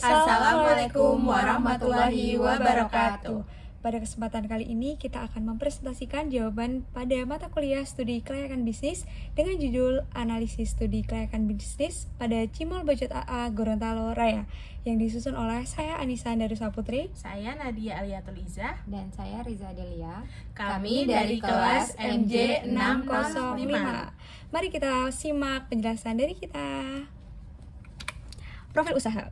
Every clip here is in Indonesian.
Assalamualaikum warahmatullahi wabarakatuh. Pada kesempatan kali ini kita akan mempresentasikan jawaban pada mata kuliah studi kelayakan bisnis dengan judul Analisis Studi Kelayakan Bisnis pada Cimol Budget AA Gorontalo Raya yang disusun oleh saya Anissa Darussa Putri, Saya Nadia Aliatul Izzah, dan saya Riza Delia. kami dari kelas MJ 605. Mari kita simak penjelasan dari kita. Profil usaha.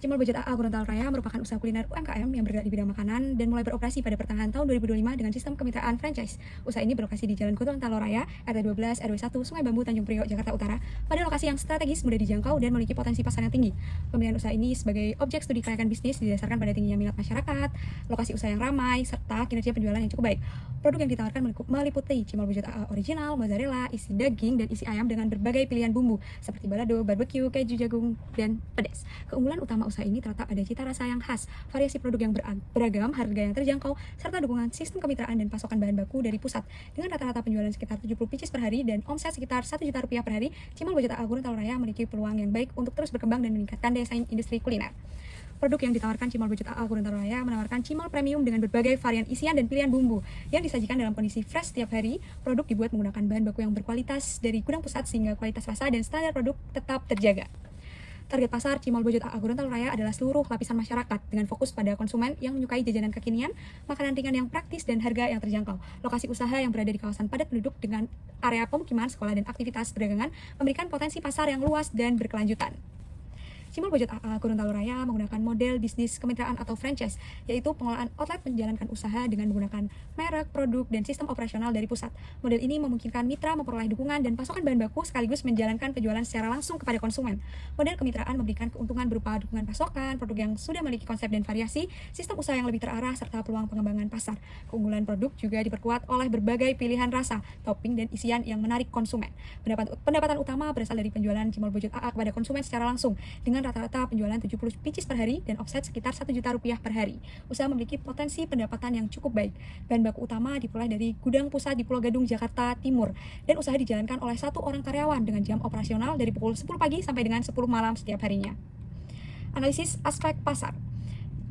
Cimol Budget AA Gorontalo Raya merupakan usaha kuliner UMKM yang bergerak di bidang makanan dan mulai beroperasi pada pertengahan tahun 2025 dengan sistem kemitraan franchise. Usaha ini berlokasi di Jalan Gorontalo Raya, RT 12 RW 1, Sungai Bambu, Tanjung Priok, Jakarta Utara, pada lokasi yang strategis, mudah dijangkau dan memiliki potensi pasar yang tinggi. Pemilihan usaha ini sebagai objek studi kelayakan bisnis didasarkan pada tingginya minat masyarakat, lokasi usaha yang ramai, serta kinerja penjualan yang cukup baik. Produk yang ditawarkan meliputi Cimol Budget AA original, mozzarella, isi daging, dan isi ayam dengan berbagai pilihan bumbu seperti balado, barbecue, keju, jagung, dan pedas. Keunggulan utama usaha ini terletak pada cita rasa yang khas, variasi produk yang beragam, harga yang terjangkau, serta dukungan sistem kemitraan dan pasokan bahan baku dari pusat. Dengan rata-rata penjualan sekitar 70 pieces per hari dan omset sekitar 1 juta rupiah per hari, Cimol Budget AA Gorontalo Raya memiliki peluang yang baik untuk terus berkembang dan meningkatkan daya saing industri kuliner. Produk yang ditawarkan Cimol Budget AA Gorontalo Raya menawarkan cimol premium dengan berbagai varian isian dan pilihan bumbu yang disajikan dalam kondisi fresh setiap hari. Produk dibuat menggunakan bahan baku yang berkualitas dari gudang pusat sehingga kualitas rasa dan standar produk tetap terjaga. Target pasar Cimol Budget AA Gorontalo Raya adalah seluruh lapisan masyarakat dengan fokus pada konsumen yang menyukai jajanan kekinian, makanan ringan yang praktis, dan harga yang terjangkau. Lokasi usaha yang berada di kawasan padat penduduk dengan area pemukiman, sekolah, dan aktivitas perdagangan memberikan potensi pasar yang luas dan berkelanjutan. Cimol Budget AA Gorontalo Raya menggunakan model bisnis kemitraan atau franchise, yaitu pengelolaan outlet menjalankan usaha dengan menggunakan merek, produk, dan sistem operasional dari pusat. Model ini memungkinkan mitra memperoleh dukungan dan pasokan bahan baku sekaligus menjalankan penjualan secara langsung kepada konsumen. Model kemitraan memberikan keuntungan berupa dukungan pasokan, produk yang sudah memiliki konsep dan variasi, sistem usaha yang lebih terarah, serta peluang pengembangan pasar. Keunggulan produk juga diperkuat oleh berbagai pilihan rasa, topping, dan isian yang menarik konsumen. Pendapatan utama berasal dari penjualan Cimol Budget AA kepada konsumen secara langsung, dengan rata-rata penjualan 70 pieces per hari dan offset sekitar 1 juta rupiah per hari. Usaha memiliki potensi pendapatan yang cukup baik. Bahan baku utama diperoleh dari gudang pusat di Pulau Gadung, Jakarta Timur, dan usaha dijalankan oleh 1 orang karyawan dengan jam operasional dari pukul 10 pagi sampai dengan 10 malam setiap harinya. Analisis aspek pasar.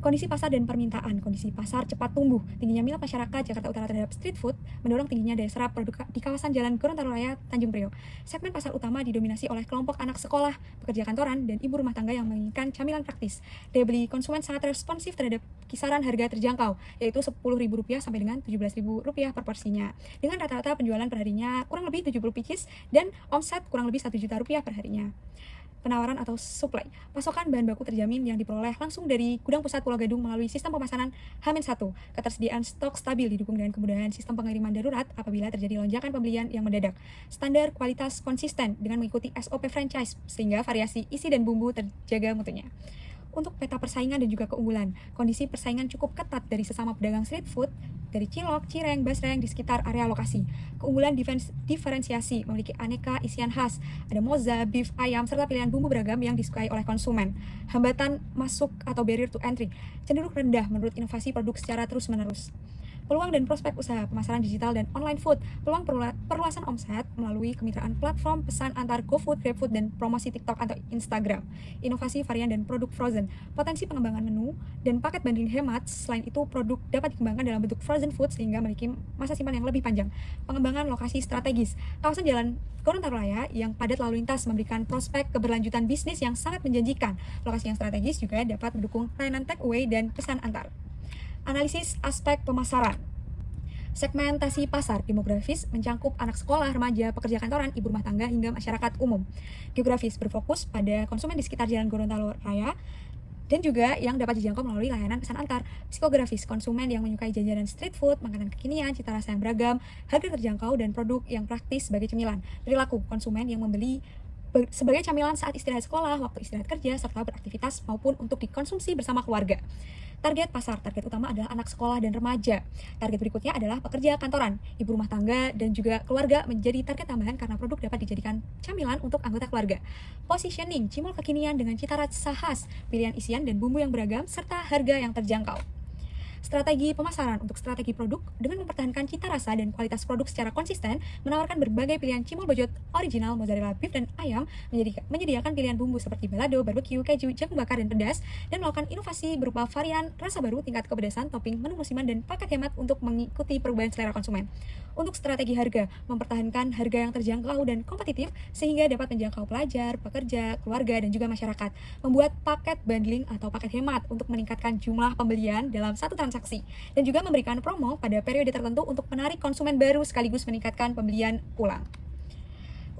Kondisi pasar dan permintaan. Kondisi pasar cepat tumbuh. Tingginya minat masyarakat Jakarta Utara terhadap street food mendorong tingginya daya serap produk di kawasan Jalan Gorontalo Raya, Tanjung Priok. Segmen pasar utama didominasi oleh kelompok anak sekolah, pekerja kantoran, dan ibu rumah tangga yang menginginkan camilan praktis. Daya beli konsumen sangat responsif terhadap kisaran harga terjangkau, yaitu Rp10.000 sampai dengan Rp17.000 per porsinya. Dengan rata-rata penjualan perharinya kurang lebih 70 pieces dan omset kurang lebih Rp1 juta per harinya. Penawaran atau supply. Pasokan bahan baku terjamin yang diperoleh langsung dari gudang pusat Pulau Gadung melalui sistem pemesanan H-1. Ketersediaan stok stabil didukung dengan kemudahan sistem pengiriman darurat apabila terjadi lonjakan pembelian yang mendadak. Standar kualitas konsisten dengan mengikuti SOP franchise sehingga variasi isi dan bumbu terjaga mutunya. Untuk peta persaingan dan juga keunggulan, kondisi persaingan cukup ketat dari sesama pedagang street food, dari cilok, cireng, basreng di sekitar area lokasi. Keunggulan diferensiasi, memiliki aneka isian khas, ada mozza, beef, ayam, serta pilihan bumbu beragam yang disukai oleh konsumen. Hambatan masuk atau barrier to entry, cenderung rendah menurut inovasi produk secara terus-menerus. Peluang dan prospek usaha pemasaran digital dan online food. Peluang perluasan omset melalui kemitraan platform pesan antar GoFood, GrabFood, dan promosi TikTok atau Instagram. Inovasi varian dan produk frozen. Potensi pengembangan menu dan paket bundling hemat. Selain itu, produk dapat dikembangkan dalam bentuk frozen food sehingga memiliki masa simpan yang lebih panjang. Pengembangan lokasi strategis. Kawasan Jalan Gorontalo Raya yang padat lalu lintas memberikan prospek keberlanjutan bisnis yang sangat menjanjikan. Lokasi yang strategis juga dapat mendukung layanan take away dan pesan antar. Analisis aspek pemasaran. Segmentasi pasar demografis mencangkup anak sekolah, remaja, pekerja kantoran, ibu rumah tangga, hingga masyarakat umum. Geografis berfokus pada konsumen di sekitar Jalan Gorontalo Raya dan juga yang dapat dijangkau melalui layanan pesan antar. Psikografis, konsumen yang menyukai jajanan street food, makanan kekinian, cita rasa yang beragam, harga terjangkau, dan produk yang praktis sebagai cemilan. Perilaku, konsumen yang membeli sebagai camilan saat istirahat sekolah, waktu istirahat kerja, serta beraktivitas maupun untuk dikonsumsi bersama keluarga. Target pasar, target utama adalah anak sekolah dan remaja. Target berikutnya adalah pekerja kantoran, ibu rumah tangga, dan juga keluarga menjadi target tambahan karena produk dapat dijadikan camilan untuk anggota keluarga. Positioning, cimol kekinian dengan cita rasa khas, pilihan isian dan bumbu yang beragam, serta harga yang terjangkau. Strategi pemasaran untuk strategi produk dengan mempertahankan cita rasa dan kualitas produk secara konsisten, menawarkan berbagai pilihan cimol bojot original, mozzarella beef dan ayam, menyediakan pilihan bumbu seperti balado, barbecue, keju, jagung bakar dan pedas, dan melakukan inovasi berupa varian rasa baru, tingkat kepedasan, topping, menu musiman dan paket hemat untuk mengikuti perubahan selera konsumen. Untuk strategi harga, mempertahankan harga yang terjangkau dan kompetitif sehingga dapat menjangkau pelajar, pekerja, keluarga dan juga masyarakat. Membuat paket bundling atau paket hemat untuk meningkatkan jumlah pembelian dalam satu transaksi, dan juga memberikan promo pada periode tertentu untuk menarik konsumen baru sekaligus meningkatkan pembelian ulang.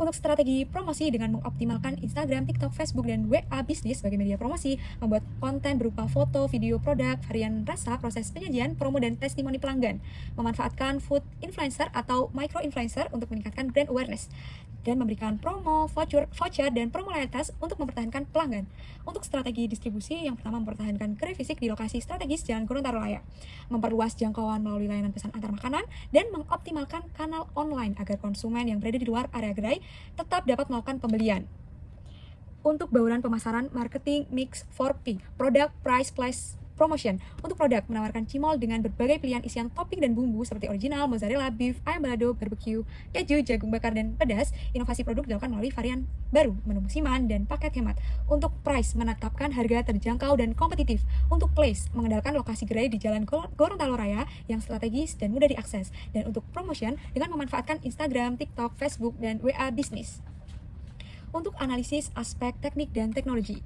Untuk strategi promosi dengan mengoptimalkan Instagram, TikTok, Facebook, dan WA bisnis sebagai media promosi, membuat konten berupa foto, video produk, varian rasa, proses penyajian, promo, dan testimoni pelanggan, memanfaatkan food influencer atau micro influencer untuk meningkatkan brand awareness, dan memberikan promo, voucher, dan promo loyalitas untuk mempertahankan pelanggan. Untuk strategi distribusi, yang pertama mempertahankan gerai fisik di lokasi strategis Jalan Gorontalo Raya, memperluas jangkauan melalui layanan pesan antar makanan, dan mengoptimalkan kanal online agar konsumen yang berada di luar area gerai tetap dapat melakukan pembelian. Untuk bauran pemasaran, marketing mix 4P, product, price, place, promotion. Untuk produk, menawarkan cimol dengan berbagai pilihan isian topping dan bumbu seperti original, mozzarella, beef, ayam balado, barbecue, keju, jagung bakar, dan pedas. Inovasi produk dilakukan melalui varian baru, menu musiman, dan paket hemat. Untuk price, menetapkan harga terjangkau dan kompetitif. Untuk place, mengandalkan lokasi gerai di Jalan Gorontalo Raya yang strategis dan mudah diakses. Dan untuk promotion, dengan memanfaatkan Instagram, TikTok, Facebook, dan WA bisnis. Untuk analisis aspek teknik dan teknologi.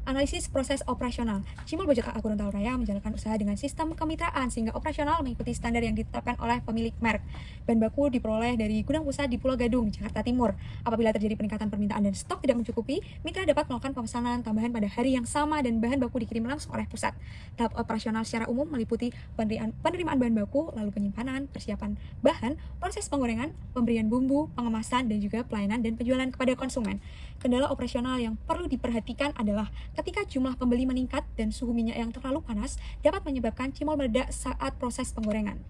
Analisis proses operasional. Cimol Bojot AA Gorontalo Raya menjalankan usaha dengan sistem kemitraan sehingga operasional mengikuti standar yang ditetapkan oleh pemilik merek. Bahan baku diperoleh dari gudang pusat di Pulau Gadung, Jakarta Timur. Apabila terjadi peningkatan permintaan dan stok tidak mencukupi, mitra dapat melakukan pemesanan tambahan pada hari yang sama dan bahan baku dikirim langsung oleh pusat. Tahap operasional secara umum meliputi penerimaan bahan baku, lalu penyimpanan, persiapan bahan, proses penggorengan, pemberian bumbu, pengemasan, dan juga pelayanan dan penjualan kepada konsumen. Kendala operasional yang perlu diperhatikan adalah ketika jumlah pembeli meningkat dan suhu minyak yang terlalu panas dapat menyebabkan cimol meledak saat proses penggorengan.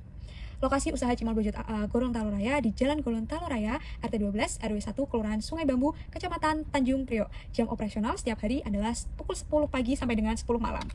Lokasi usaha Cimol Bojot AA Gorontalo Raya di Jalan Gorontalo Raya, RT 12, RW 1, Kelurahan Sungai Bambu, Kecamatan Tanjung Priok. Jam operasional setiap hari adalah pukul 10 pagi sampai dengan 10 malam.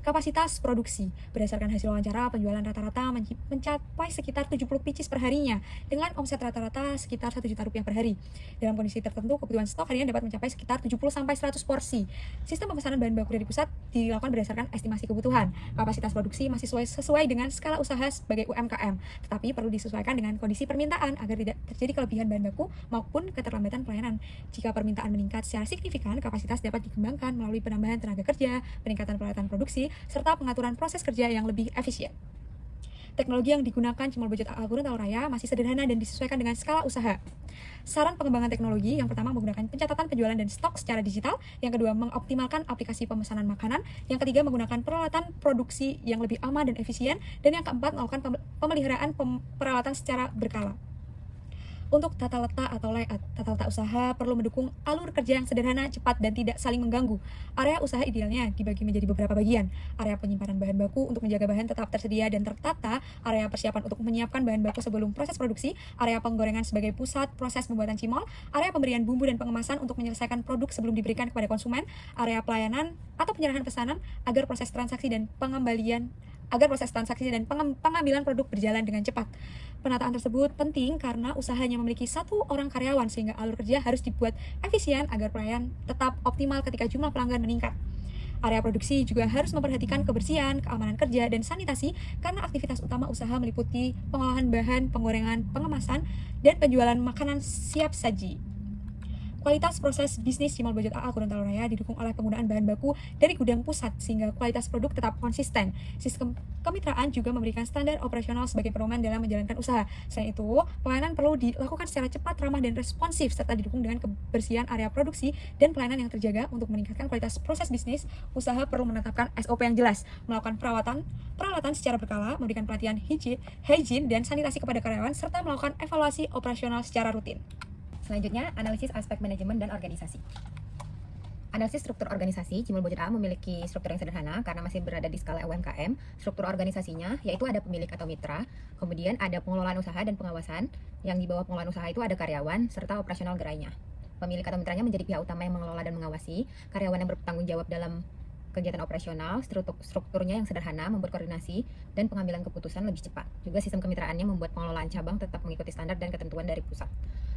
Kapasitas produksi. Berdasarkan hasil wawancara, penjualan rata-rata mencapai sekitar 70 pieces per harinya dengan omset rata-rata sekitar 1 juta rupiah per hari. Dalam kondisi tertentu, kebutuhan stok harian dapat mencapai sekitar 70-100 porsi. Sistem pemesanan bahan baku dari pusat dilakukan berdasarkan estimasi kebutuhan. Kapasitas produksi masih sesuai dengan skala usaha sebagai UMKM, tetapi perlu disesuaikan dengan kondisi permintaan agar tidak terjadi kelebihan bahan baku maupun keterlambatan pelayanan. Jika permintaan meningkat secara signifikan, kapasitas dapat dikembangkan melalui penambahan tenaga kerja, peningkatan peralatan produksi, serta pengaturan proses kerja yang lebih efisien. Teknologi yang digunakan Cimol Bojot AA Gorontalo Raya masih sederhana dan disesuaikan dengan skala usaha. Saran pengembangan teknologi, yang pertama menggunakan pencatatan penjualan dan stok secara digital, yang kedua mengoptimalkan aplikasi pemesanan makanan, yang ketiga menggunakan peralatan produksi yang lebih aman dan efisien, dan yang keempat melakukan pemeliharaan peralatan secara berkala. Untuk tata letak atau layout, tata letak usaha perlu mendukung alur kerja yang sederhana, cepat, dan tidak saling mengganggu. Area usaha idealnya dibagi menjadi beberapa bagian. Area penyimpanan bahan baku untuk menjaga bahan tetap tersedia dan tertata, area persiapan untuk menyiapkan bahan baku sebelum proses produksi, area penggorengan sebagai pusat proses pembuatan cimol, area pemberian bumbu dan pengemasan untuk menyelesaikan produk sebelum diberikan kepada konsumen, area pelayanan atau penyerahan pesanan agar proses transaksi dan pengambilan produk berjalan dengan cepat. Penataan tersebut penting karena usahanya memiliki satu orang karyawan sehingga alur kerja harus dibuat efisien agar pelayan tetap optimal ketika jumlah pelanggan meningkat. Area produksi juga harus memperhatikan kebersihan, keamanan kerja, dan sanitasi karena aktivitas utama usaha meliputi pengolahan bahan, penggorengan, pengemasan, dan penjualan makanan siap saji. Kualitas proses bisnis Cimol Bojot AA Gorontalo Raya didukung oleh penggunaan bahan baku dari gudang pusat sehingga kualitas produk tetap konsisten. Sistem kemitraan juga memberikan standar operasional sebagai pedoman dalam menjalankan usaha. Selain itu, pelayanan perlu dilakukan secara cepat, ramah, dan responsif serta didukung dengan kebersihan area produksi dan pelayanan yang terjaga. Untuk meningkatkan kualitas proses bisnis, usaha perlu menetapkan SOP yang jelas, melakukan peralatan secara berkala, memberikan pelatihan hygiene dan sanitasi kepada karyawan, serta melakukan evaluasi operasional secara rutin. Selanjutnya, analisis aspek manajemen dan organisasi. Analisis struktur organisasi, Cimol Bojot AA memiliki struktur yang sederhana karena masih berada di skala UMKM. Struktur organisasinya yaitu ada pemilik atau mitra, kemudian ada pengelolaan usaha dan pengawasan, yang di bawah pengelolaan usaha itu ada karyawan, serta operasional gerainya. Pemilik atau mitranya menjadi pihak utama yang mengelola dan mengawasi, karyawan yang bertanggung jawab dalam kegiatan operasional, strukturnya yang sederhana, membuat koordinasi dan pengambilan keputusan lebih cepat. Juga sistem kemitraannya membuat pengelolaan cabang tetap mengikuti standar dan ketentuan dari pusat.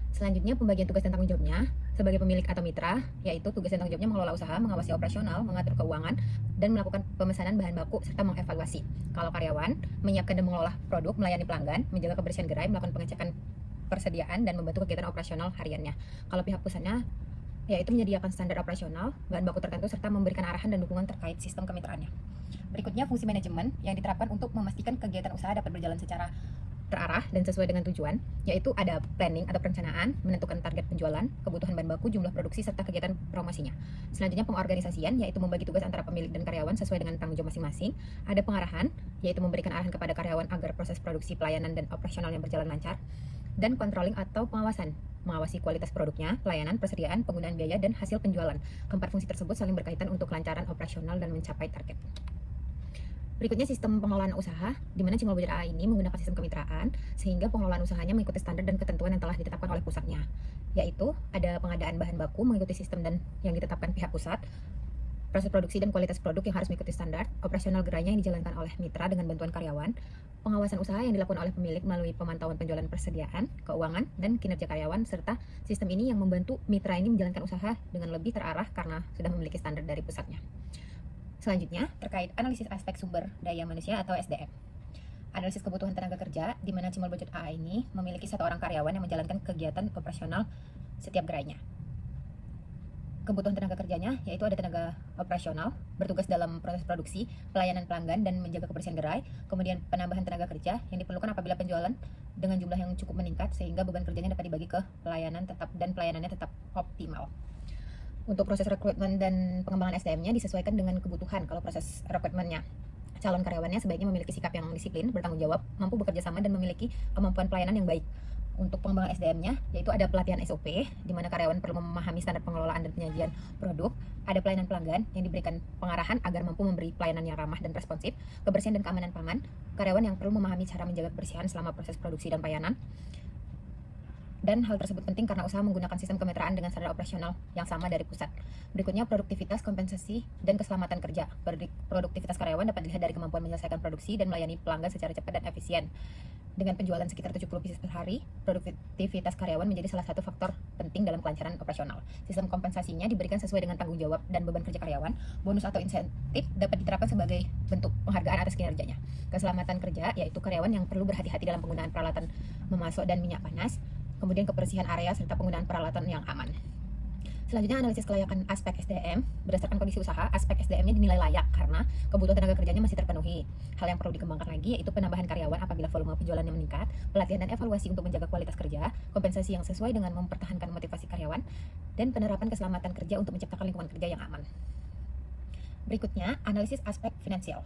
Selanjutnya, pembagian tugas dan tanggung jawabnya sebagai pemilik atau mitra, yaitu tugas dan tanggung jawabnya mengelola usaha, mengawasi operasional, mengatur keuangan, dan melakukan pemesanan bahan baku serta mengevaluasi. Kalau karyawan, menyiapkan dan mengelola produk, melayani pelanggan, menjaga kebersihan gerai, melakukan pengecekan persediaan dan membantu kegiatan operasional hariannya. Kalau pihak pusatnya, yaitu menyediakan standar operasional, bahan baku tertentu, serta memberikan arahan dan dukungan terkait sistem kemitraannya. Berikutnya, fungsi manajemen yang diterapkan untuk memastikan kegiatan usaha dapat berjalan secara terarah dan sesuai dengan tujuan, yaitu ada planning atau perencanaan, menentukan target penjualan, kebutuhan bahan baku, jumlah produksi, serta kegiatan promosinya. Selanjutnya, pengorganisasian, yaitu membagi tugas antara pemilik dan karyawan sesuai dengan tanggung jawab masing-masing. Ada pengarahan, yaitu memberikan arahan kepada karyawan agar proses produksi, pelayanan, dan operasionalnya berjalan lancar. Dan controlling atau pengawasan, mengawasi kualitas produknya, pelayanan, persediaan, penggunaan biaya, dan hasil penjualan. Keempat fungsi tersebut saling berkaitan untuk kelancaran operasional dan mencapai target. Berikutnya, sistem pengelolaan usaha, di mana Cimol Budget AA ini menggunakan sistem kemitraan, sehingga pengelolaan usahanya mengikuti standar dan ketentuan yang telah ditetapkan oleh pusatnya, yaitu ada pengadaan bahan baku mengikuti sistem dan yang ditetapkan pihak pusat, proses produksi dan kualitas produk yang harus mengikuti standar, operasional gerainya yang dijalankan oleh mitra dengan bantuan karyawan, pengawasan usaha yang dilakukan oleh pemilik melalui pemantauan penjualan, persediaan, keuangan, dan kinerja karyawan, serta sistem ini yang membantu mitra ini menjalankan usaha dengan lebih terarah karena sudah memiliki standar dari pusatnya. Selanjutnya, terkait analisis aspek sumber daya manusia atau SDM. Analisis kebutuhan tenaga kerja, di mana Cimol Budget AA ini memiliki 1 orang karyawan yang menjalankan kegiatan operasional setiap gerainya. Kebutuhan tenaga kerjanya yaitu ada tenaga operasional, bertugas dalam proses produksi, pelayanan pelanggan, dan menjaga kebersihan gerai. Kemudian penambahan tenaga kerja yang diperlukan apabila penjualan dengan jumlah yang cukup meningkat sehingga beban kerjanya dapat dibagi ke pelayanannya tetap optimal. Untuk proses rekrutmen dan pengembangan SDM-nya disesuaikan dengan kebutuhan. Kalau proses rekrutmennya, calon karyawannya sebaiknya memiliki sikap yang disiplin, bertanggung jawab, mampu bekerja sama, dan memiliki kemampuan pelayanan yang baik. Untuk pengembangan SDM-nya, yaitu ada pelatihan SOP, di mana karyawan perlu memahami standar pengelolaan dan penyajian produk, ada pelayanan pelanggan yang diberikan pengarahan agar mampu memberi pelayanan yang ramah dan responsif, kebersihan dan keamanan pangan, karyawan yang perlu memahami cara menjaga kebersihan selama proses produksi dan pelayanan. Dan hal tersebut penting karena usaha menggunakan sistem kemitraan dengan standar operasional yang sama dari pusat. Berikutnya, produktivitas, kompensasi, dan keselamatan kerja. Produktivitas karyawan dapat dilihat dari kemampuan menyelesaikan produksi dan melayani pelanggan secara cepat dan efisien. Dengan penjualan sekitar 70 pieces per hari, produktivitas karyawan menjadi salah satu faktor penting dalam kelancaran operasional. Sistem kompensasinya diberikan sesuai dengan tanggung jawab dan beban kerja karyawan. Bonus atau insentif dapat diterapkan sebagai bentuk penghargaan atas kinerjanya. Keselamatan kerja, yaitu karyawan yang perlu berhati-hati dalam penggunaan peralatan memasok dan minyak panas. Kemudian kebersihan area serta penggunaan peralatan yang aman. Selanjutnya, analisis kelayakan aspek SDM. Berdasarkan kondisi usaha, aspek SDM-nya dinilai layak karena kebutuhan tenaga kerjanya masih terpenuhi. Hal yang perlu dikembangkan lagi yaitu penambahan karyawan apabila volume penjualannya meningkat, pelatihan dan evaluasi untuk menjaga kualitas kerja, kompensasi yang sesuai dengan mempertahankan motivasi karyawan, dan penerapan keselamatan kerja untuk menciptakan lingkungan kerja yang aman. Berikutnya, analisis aspek finansial.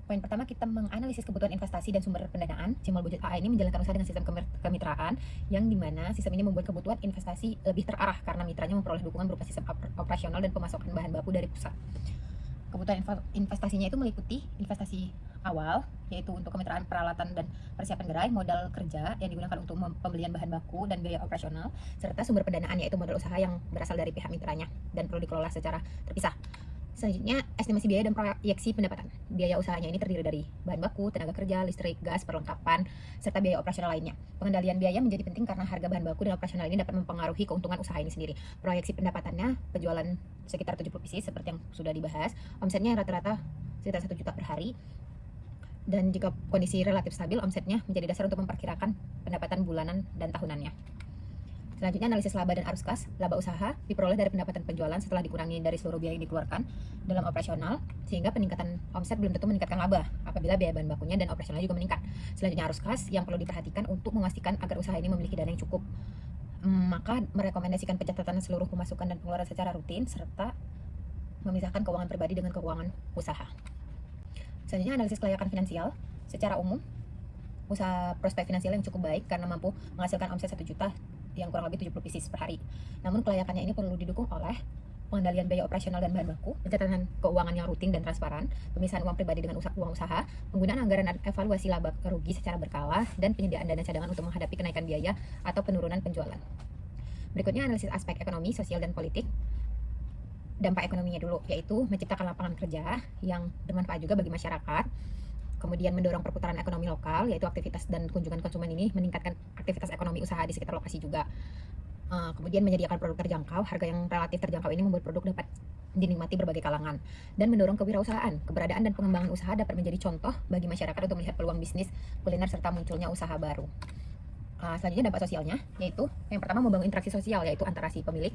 Poin pertama, kita menganalisis kebutuhan investasi dan sumber pendanaan. Cimol Budget AA ini menjalankan usaha dengan sistem kemitraan, yang dimana sistem ini membuat kebutuhan investasi lebih terarah karena mitranya memperoleh dukungan berupa sistem operasional dan pemasukan bahan baku dari pusat. Kebutuhan investasinya itu meliputi investasi awal, yaitu untuk kemitraan peralatan dan persiapan gerai, modal kerja yang digunakan untuk pembelian bahan baku dan biaya operasional, serta sumber pendanaan yaitu modal usaha yang berasal dari pihak mitranya dan perlu dikelola secara terpisah. Selanjutnya, estimasi biaya dan proyeksi pendapatan. Biaya usahanya ini terdiri dari bahan baku, tenaga kerja, listrik, gas, perlengkapan, serta biaya operasional lainnya. Pengendalian biaya menjadi penting karena harga bahan baku dan operasional ini dapat mempengaruhi keuntungan usaha ini sendiri. Proyeksi pendapatannya, penjualan sekitar 70 pieces seperti yang sudah dibahas. Omsetnya rata-rata sekitar 1 juta per hari. Dan jika kondisi relatif stabil, omsetnya menjadi dasar untuk memperkirakan pendapatan bulanan dan tahunannya. Selanjutnya, analisis laba dan arus kas. Laba usaha diperoleh dari pendapatan penjualan setelah dikurangi dari seluruh biaya yang dikeluarkan dalam operasional, sehingga peningkatan omset belum tentu meningkatkan laba apabila biaya bahan bakunya dan operasional juga meningkat. Selanjutnya, arus kas yang perlu diperhatikan untuk memastikan agar usaha ini memiliki dana yang cukup. Maka merekomendasikan pencatatan seluruh pemasukan dan pengeluaran secara rutin serta memisahkan keuangan pribadi dengan keuangan usaha. Selanjutnya, analisis kelayakan finansial. Secara umum, usaha prospek finansial yang cukup baik karena mampu menghasilkan omset 1 juta yang kurang lebih 70 pieces per hari. Namun kelayakannya ini perlu didukung oleh pengendalian biaya operasional dan bahan baku, pencatatan keuangan yang rutin dan transparan, pemisahan uang pribadi dengan uang usaha, penggunaan anggaran dan evaluasi laba rugi secara berkala, dan penyediaan dana cadangan untuk menghadapi kenaikan biaya atau penurunan penjualan. Berikutnya, analisis aspek ekonomi, sosial, dan politik. dampak ekonominya dulu, yaitu menciptakan lapangan kerja yang bermanfaat juga bagi masyarakat. Kemudian mendorong perputaran ekonomi lokal, yaitu aktivitas dan kunjungan konsumen ini meningkatkan aktivitas ekonomi usaha di sekitar lokasi juga. Kemudian menyediakan produk terjangkau, harga yang relatif terjangkau ini membuat produk dapat dinikmati berbagai kalangan, dan mendorong kewirausahaan. Keberadaan dan pengembangan usaha dapat menjadi contoh bagi masyarakat untuk melihat peluang bisnis kuliner serta munculnya usaha baru. Selanjutnya dampak sosialnya, yaitu yang pertama membangun interaksi sosial, yaitu antara si pemilik,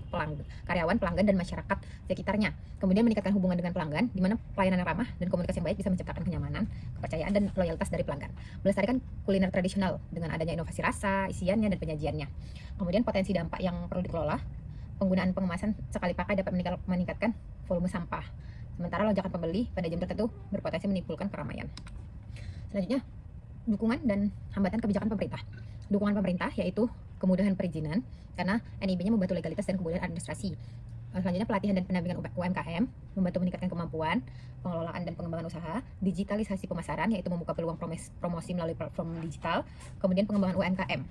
karyawan, pelanggan, dan masyarakat sekitarnya. Kemudian meningkatkan hubungan dengan pelanggan, di mana pelayanan yang ramah dan komunikasi yang baik bisa menciptakan kenyamanan, kepercayaan, dan loyalitas dari pelanggan. Melestarikan kuliner tradisional dengan adanya inovasi rasa, isiannya, dan penyajiannya. Kemudian potensi dampak yang perlu dikelola, penggunaan pengemasan sekali pakai dapat meningkatkan volume sampah. Sementara lonjakan pembeli pada jam tertentu berpotensi menimbulkan keramaian. Selanjutnya, dukungan dan hambatan kebijakan pemerintah. Dukungan pemerintah yaitu kemudahan perizinan, karena NIB-nya membantu legalitas dan kemudahan administrasi. Selanjutnya pelatihan dan pendampingan UMKM, membantu meningkatkan kemampuan, pengelolaan dan pengembangan usaha, digitalisasi pemasaran yaitu membuka peluang promosi melalui platform digital, kemudian pengembangan UMKM.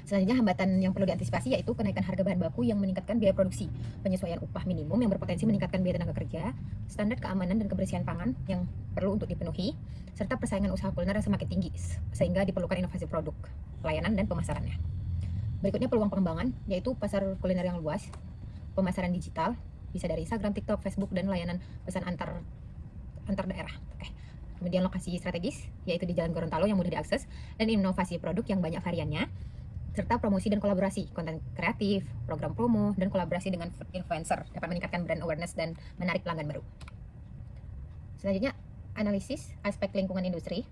Selanjutnya hambatan yang perlu diantisipasi yaitu kenaikan harga bahan baku yang meningkatkan biaya produksi, penyesuaian upah minimum yang berpotensi meningkatkan biaya tenaga kerja, standar keamanan dan kebersihan pangan yang perlu untuk dipenuhi, serta persaingan usaha kuliner yang semakin tinggi sehingga diperlukan inovasi produk, pelayanan, dan pemasarannya. Berikutnya peluang pengembangan yaitu pasar kuliner yang luas, pemasaran digital bisa dari Instagram, TikTok, Facebook, dan layanan pesan antar daerah. Kemudian lokasi strategis yaitu di Jalan Gorontalo yang mudah diakses, dan inovasi produk yang banyak variannya, serta promosi dan kolaborasi, konten kreatif, program promo, dan kolaborasi dengan influencer dapat meningkatkan brand awareness dan menarik pelanggan baru. Selanjutnya, analisis aspek lingkungan industri.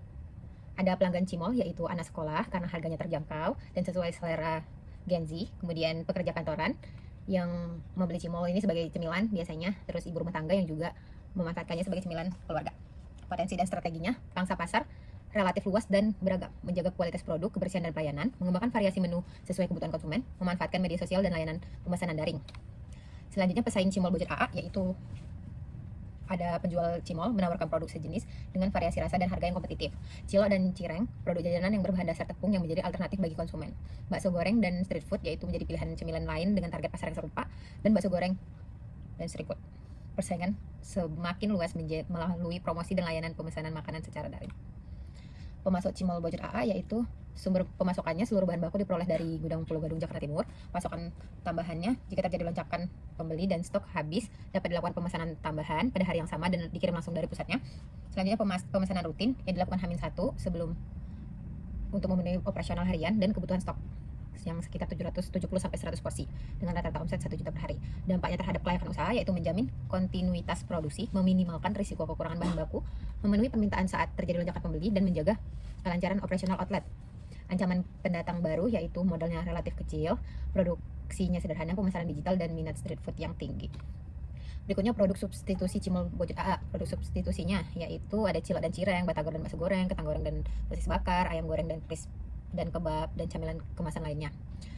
Ada pelanggan cimol yaitu anak sekolah karena harganya terjangkau dan sesuai selera Gen Z. Kemudian pekerja kantoran yang membeli cimol ini sebagai cemilan biasanya, terus ibu rumah tangga yang juga memanfaatkannya sebagai cemilan keluarga. Potensi dan strateginya, pangsa pasar relatif luas dan beragam, menjaga kualitas produk, kebersihan dan pelayanan, mengembangkan variasi menu sesuai kebutuhan konsumen, memanfaatkan media sosial dan layanan pemesanan daring. Selanjutnya pesaing cimol budget AA, yaitu ada penjual cimol menawarkan produk sejenis dengan variasi rasa dan harga yang kompetitif. Cilok dan cireng, produk jajanan yang berbahan dasar tepung yang menjadi alternatif bagi konsumen. Bakso goreng dan street food, yaitu menjadi pilihan cemilan lain dengan target pasar yang serupa, dan bakso goreng dan street food. Persaingan semakin luas melalui promosi dan layanan pemesanan makanan secara daring. Pemasok cimol budget AA yaitu sumber pemasukannya seluruh bahan baku diperoleh dari gudang Pulau Gadung, Jakarta Timur. Pasokan tambahannya jika terjadi lonjakan pembeli dan stok habis dapat dilakukan pemesanan tambahan pada hari yang sama dan dikirim langsung dari pusatnya. Selanjutnya pemesanan rutin yang dilakukan H-1 sebelum untuk memenuhi operasional harian dan kebutuhan stok yang sekitar 770-100 porsi dengan rata-rata omset 1 juta per hari. Dampaknya terhadap kelayakan usaha yaitu menjamin kontinuitas produksi, meminimalkan risiko kekurangan bahan baku, memenuhi permintaan saat terjadi lonjakan pembeli, dan menjaga kelancaran operasional outlet. Ancaman pendatang baru yaitu modalnya relatif kecil, produksinya sederhana, pemasaran digital, dan minat street food yang tinggi. Berikutnya produk substitusi cimol budget AA. Produk substitusinya yaitu ada cilok dan cireng, batagor dan bakso goreng, ketang goreng dan sosis bakar, ayam goreng dan crisp dan kebab, dan camilan kemasan lainnya.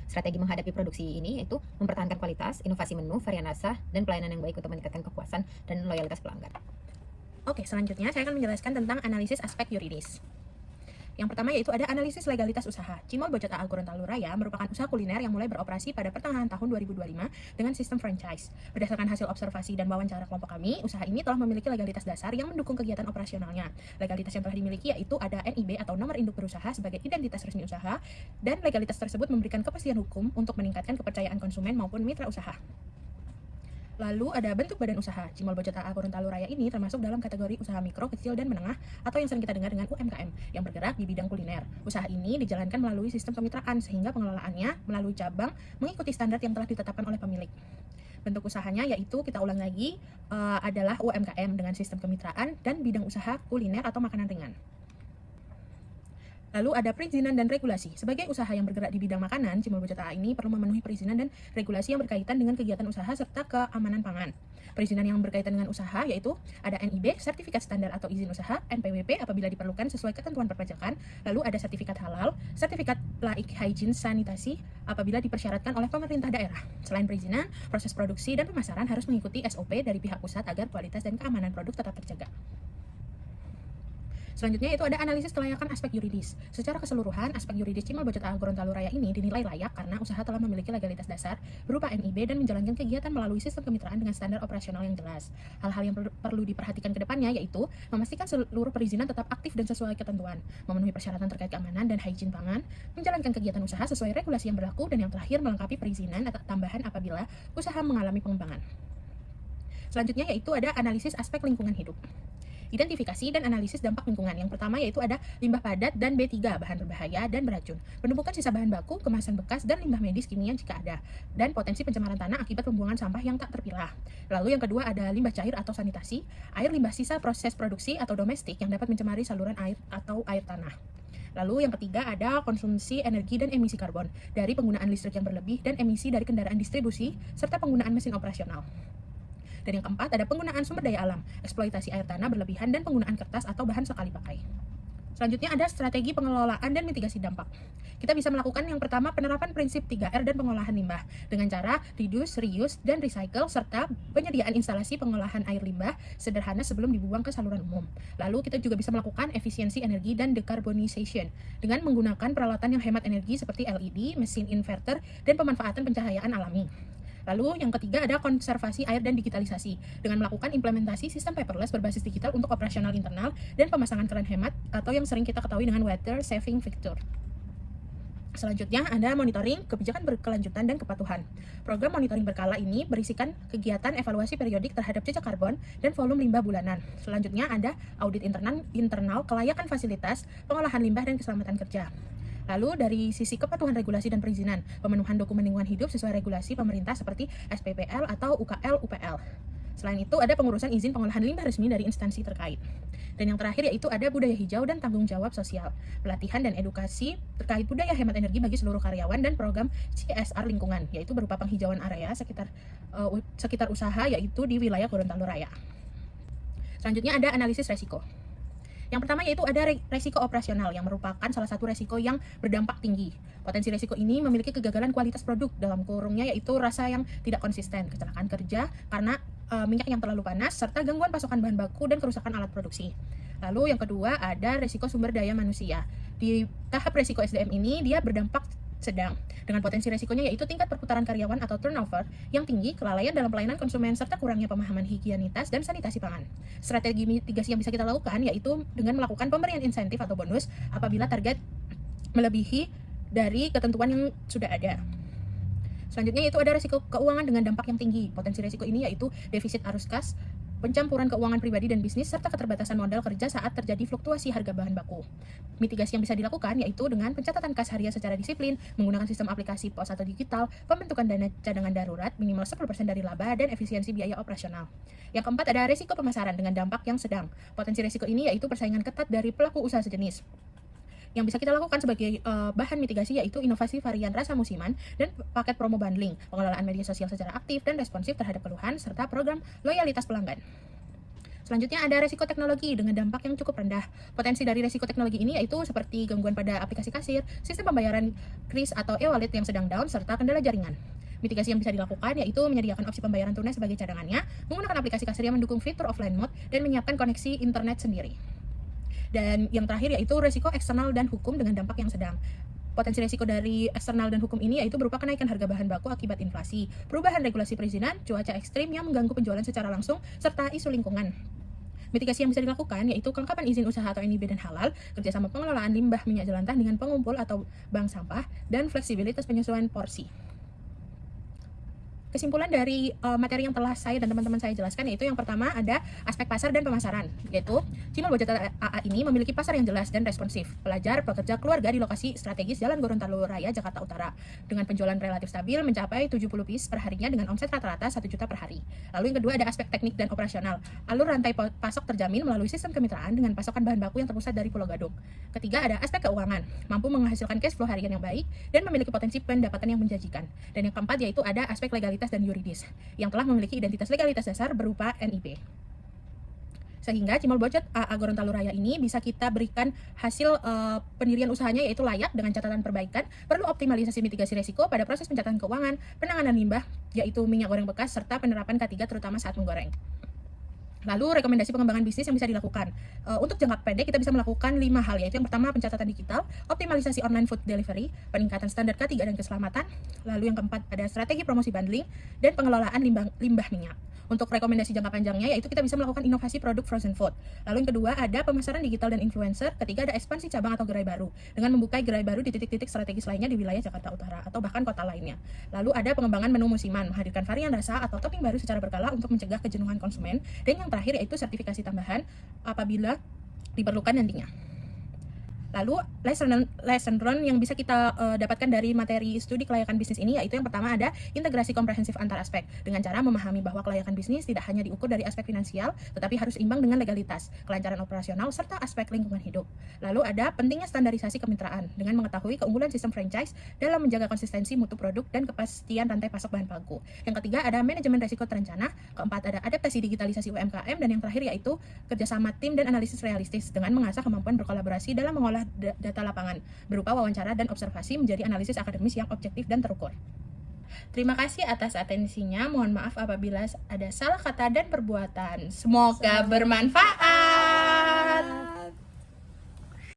Strategi menghadapi produksi ini yaitu mempertahankan kualitas, inovasi menu, varian rasa, dan pelayanan yang baik untuk meningkatkan kepuasan dan loyalitas pelanggan. Oke, selanjutnya saya akan menjelaskan tentang analisis aspek yuridis. Yang pertama yaitu ada analisis legalitas usaha. Cimol Budget AA Gorontalo Raya merupakan usaha kuliner yang mulai beroperasi pada pertengahan tahun 2025 dengan sistem franchise. Berdasarkan hasil observasi dan wawancara kelompok kami, usaha ini telah memiliki legalitas dasar yang mendukung kegiatan operasionalnya. Legalitas yang telah dimiliki yaitu ada NIB atau nomor induk berusaha sebagai identitas resmi usaha, dan legalitas tersebut memberikan kepastian hukum untuk meningkatkan kepercayaan konsumen maupun mitra usaha. Lalu ada bentuk badan usaha. Cimol Budget AA Gorontalo Raya ini termasuk dalam kategori usaha mikro, kecil, dan menengah atau yang sering kita dengar dengan UMKM yang bergerak di bidang kuliner. Usaha ini dijalankan melalui sistem kemitraan sehingga pengelolaannya melalui cabang mengikuti standar yang telah ditetapkan oleh pemilik. Bentuk usahanya yaitu, kita ulang lagi, adalah UMKM dengan sistem kemitraan dan bidang usaha kuliner atau makanan ringan. Lalu ada perizinan dan regulasi. Sebagai usaha yang bergerak di bidang makanan, Cimol Budget AA ini perlu memenuhi perizinan dan regulasi yang berkaitan dengan kegiatan usaha serta keamanan pangan. Perizinan yang berkaitan dengan usaha yaitu ada NIB, sertifikat standar atau izin usaha, NPWP apabila diperlukan sesuai ketentuan perpajakan, lalu ada sertifikat halal, sertifikat laik hygiene sanitasi apabila dipersyaratkan oleh pemerintah daerah. Selain perizinan, proses produksi dan pemasaran harus mengikuti SOP dari pihak pusat agar kualitas dan keamanan produk tetap terjaga. Selanjutnya itu ada analisis kelayakan aspek yuridis. Secara keseluruhan, aspek yuridis Cimol Bojot A Gorontalo Raya ini dinilai layak karena usaha telah memiliki legalitas dasar berupa NIB dan menjalankan kegiatan melalui sistem kemitraan dengan standar operasional yang jelas. Hal-hal yang perlu diperhatikan ke depannya yaitu memastikan seluruh perizinan tetap aktif dan sesuai ketentuan, memenuhi persyaratan terkait keamanan dan hygiene pangan, menjalankan kegiatan usaha sesuai regulasi yang berlaku, dan yang terakhir melengkapi perizinan atau tambahan apabila usaha mengalami pengembangan. Selanjutnya yaitu ada analisis aspek lingkungan hidup. Identifikasi dan analisis dampak lingkungan. Yang pertama yaitu ada limbah padat dan B3, bahan berbahaya dan beracun. Penumpukan sisa bahan baku, kemasan bekas, dan limbah medis kimia jika ada. Dan potensi pencemaran tanah akibat pembuangan sampah yang tak terpilah. Lalu yang kedua ada limbah cair atau sanitasi, air limbah sisa proses produksi atau domestik yang dapat mencemari saluran air atau air tanah. Lalu yang ketiga ada konsumsi energi dan emisi karbon dari penggunaan listrik yang berlebih dan emisi dari kendaraan distribusi serta penggunaan mesin operasional. Dan yang keempat ada penggunaan sumber daya alam, eksploitasi air tanah berlebihan dan penggunaan kertas atau bahan sekali pakai. Selanjutnya ada strategi pengelolaan dan mitigasi dampak. Kita bisa melakukan yang pertama penerapan prinsip 3R dan pengolahan limbah dengan cara reduce, reuse, dan recycle serta penyediaan instalasi pengolahan air limbah sederhana sebelum dibuang ke saluran umum. Lalu kita juga bisa melakukan efisiensi energi dan decarbonization dengan menggunakan peralatan yang hemat energi seperti LED, mesin inverter, dan pemanfaatan pencahayaan alami. Lalu yang ketiga ada konservasi air dan digitalisasi dengan melakukan implementasi sistem paperless berbasis digital untuk operasional internal dan pemasangan keran hemat atau yang sering kita ketahui dengan water saving feature. Selanjutnya ada monitoring, kebijakan berkelanjutan, dan kepatuhan. Program monitoring berkala ini berisikan kegiatan evaluasi periodik terhadap jejak karbon dan volume limbah bulanan. Selanjutnya ada audit internal kelayakan fasilitas, pengolahan limbah, dan keselamatan kerja. Lalu dari sisi kepatuhan regulasi dan perizinan, pemenuhan dokumen lingkungan hidup sesuai regulasi pemerintah seperti SPPL atau UKL, UPL. Selain itu ada pengurusan izin pengolahan limbah resmi dari instansi terkait. Dan yang terakhir yaitu ada budaya hijau dan tanggung jawab sosial, pelatihan dan edukasi terkait budaya hemat energi bagi seluruh karyawan, dan program CSR lingkungan, yaitu berupa penghijauan area sekitar usaha yaitu di wilayah Gorontalo Raya. Selanjutnya ada analisis resiko. Yang pertama yaitu ada resiko operasional yang merupakan salah satu resiko yang berdampak tinggi. Potensi resiko ini memiliki kegagalan kualitas produk, dalam kurungnya yaitu rasa yang tidak konsisten, kecelakaan kerja karena minyak yang terlalu panas, serta gangguan pasokan bahan baku dan kerusakan alat produksi. Lalu yang kedua ada resiko sumber daya manusia. Di tahap resiko SDM ini dia berdampak sedang, dengan potensi resikonya yaitu tingkat perputaran karyawan atau turnover yang tinggi, kelalaian dalam pelayanan konsumen, serta kurangnya pemahaman higienitas dan sanitasi pangan. Strategi mitigasi yang bisa kita lakukan yaitu dengan melakukan pemberian insentif atau bonus apabila target melebihi dari ketentuan yang sudah ada. Selanjutnya yaitu ada risiko keuangan dengan dampak yang tinggi. Potensi risiko ini yaitu defisit arus kas, pencampuran keuangan pribadi dan bisnis, serta keterbatasan modal kerja saat terjadi fluktuasi harga bahan baku. Mitigasi yang bisa dilakukan yaitu dengan pencatatan kas harian secara disiplin, menggunakan sistem aplikasi pos atau digital, pembentukan dana cadangan darurat minimal 10% dari laba, dan efisiensi biaya operasional. Yang keempat ada risiko pemasaran dengan dampak yang sedang. Potensi risiko ini yaitu persaingan ketat dari pelaku usaha sejenis. Yang bisa kita lakukan sebagai bahan mitigasi yaitu inovasi varian rasa musiman dan paket promo bundling, pengelolaan media sosial secara aktif dan responsif terhadap keluhan, serta program loyalitas pelanggan. Selanjutnya ada resiko teknologi dengan dampak yang cukup rendah. Potensi dari resiko teknologi ini yaitu seperti gangguan pada aplikasi kasir, sistem pembayaran kris atau e-wallet yang sedang down, serta kendala jaringan. Mitigasi yang bisa dilakukan yaitu menyediakan opsi pembayaran tunai sebagai cadangannya, menggunakan aplikasi kasir yang mendukung fitur offline mode, dan menyiapkan koneksi internet sendiri. Dan yang terakhir yaitu resiko eksternal dan hukum dengan dampak yang sedang. Potensi resiko dari eksternal dan hukum ini yaitu berupa kenaikan harga bahan baku akibat inflasi, perubahan regulasi perizinan, cuaca ekstrim yang mengganggu penjualan secara langsung, serta isu lingkungan. Mitigasi yang bisa dilakukan yaitu kelengkapan izin usaha atau NIB dan halal, kerjasama pengelolaan limbah minyak jelantah dengan pengumpul atau bank sampah, dan fleksibilitas penyesuaian porsi. Kesimpulan dari materi yang telah saya dan teman-teman saya jelaskan yaitu yang pertama ada aspek pasar dan pemasaran, yaitu Cimol Bojot AA ini memiliki pasar yang jelas dan responsif. Pelajar, pekerja, keluarga di lokasi strategis Jalan Gorontalo Raya, Jakarta Utara, dengan penjualan relatif stabil mencapai 70 piece perharinya dengan omset rata-rata 1 juta per hari. Lalu yang kedua ada aspek teknik dan operasional. Alur rantai pasok terjamin melalui sistem kemitraan dengan pasokan bahan baku yang terpusat dari Pulau Gadung. Ketiga ada aspek keuangan, mampu menghasilkan cash flow harian yang baik dan memiliki potensi pendapatan yang menjanjikan. Dan yang keempat yaitu ada aspek legalitas dan yuridis yang telah memiliki identitas legalitas dasar berupa NIB. Sehingga Cimol Bojot AA Gorontalo Raya ini bisa kita berikan hasil pendirian usahanya yaitu layak dengan catatan perbaikan, perlu optimalisasi mitigasi resiko pada proses pencatatan keuangan, penanganan limbah yaitu minyak goreng bekas, serta penerapan K3 terutama saat menggoreng. Lalu rekomendasi pengembangan bisnis yang bisa dilakukan. Untuk jangka pendek kita bisa melakukan 5 hal, yaitu yang pertama pencatatan digital, optimalisasi online food delivery, peningkatan standar K3 dan keselamatan. Lalu yang keempat ada strategi promosi bundling dan pengelolaan limbah minyak. Untuk rekomendasi jangka panjangnya yaitu kita bisa melakukan inovasi produk frozen food. Lalu yang kedua ada pemasaran digital dan influencer. Ketiga ada ekspansi cabang atau gerai baru dengan membuka gerai baru di titik-titik strategis lainnya di wilayah Jakarta Utara atau bahkan kota lainnya. Lalu ada pengembangan menu musiman, menghadirkan varian rasa atau topping baru secara berkala untuk mencegah kejenuhan konsumen. Dan yang terakhir yaitu sertifikasi tambahan apabila diperlukan nantinya. Lalu lesson learn yang bisa kita dapatkan dari materi studi kelayakan bisnis ini yaitu yang pertama ada integrasi komprehensif antar aspek dengan cara memahami bahwa kelayakan bisnis tidak hanya diukur dari aspek finansial tetapi harus imbang dengan legalitas, kelancaran operasional serta aspek lingkungan hidup. Lalu ada pentingnya standarisasi kemitraan dengan mengetahui keunggulan sistem franchise dalam menjaga konsistensi mutu produk dan kepastian rantai pasok bahan baku. Yang ketiga ada manajemen risiko terencana, keempat ada adaptasi digitalisasi UMKM, dan yang terakhir yaitu kerjasama tim dan analisis realistis dengan mengasah kemampuan berkolaborasi dalam mengolah data lapangan berupa wawancara dan observasi menjadi analisis akademis yang objektif dan terukur. Terima kasih atas atensinya. Mohon maaf apabila ada salah kata dan perbuatan. Semoga bermanfaat.